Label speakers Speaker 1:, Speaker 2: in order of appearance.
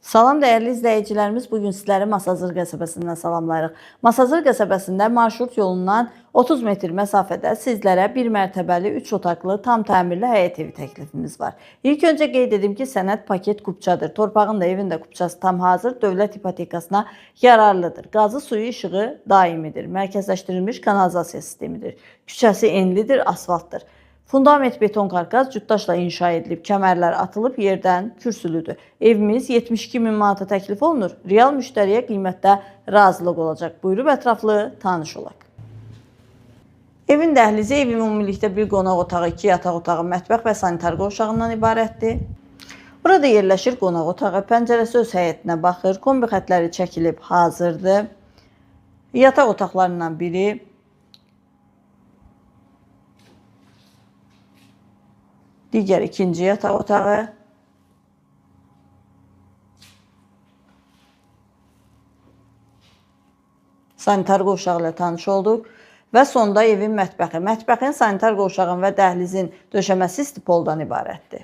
Speaker 1: Salam dəyərli izləyicilərimiz, bugün sizləri Masazır qəsəbəsindən salamlayırıq. Masazır qəsəbəsində marşrut yolundan 30 metr məsafədə sizlərə bir mərtəbəli 3 otaqlı tam təmirli həyət evi təklifimiz var. İlk öncə qeyd edim ki, sənəd paket kupçadır. Torpağın da evin də kupçası tam hazır, dövlət ipotekasına yararlıdır. Qazı, suyu, işığı daimidir. Mərkəzləşdirilmiş kanalizasiya sistemidir. Küçəsi enlidir, asfaltdır. Fundament beton karkas cütdaşla inşa edilib, kəmərlər atılıb, yerdən kürsülüdür. Evimiz 72 min manata təklif olunur. Real müştəriyə qiymətdə razılıq olacaq. Buyurub ətraflı tanış olaq. Evin dəhlizi evin ümumilikdə bir qonaq otağı, 2 yataq otağı, mətbəx və sanitar qovşağından ibarətdir. Burada yerləşir qonaq otağı, pəncərəsi öz həyətinə baxır, kombi xətləri çəkilib hazırdır. Yataq otaqlarından biri. Digər ikinci yataq otağı. Sanitar qovşağı ilə tanış olduq. Və sonda evin mətbəxi. Mətbəxin, sanitar qovşağın və dəhlizin döşəməsi stipoldan ibarətdir.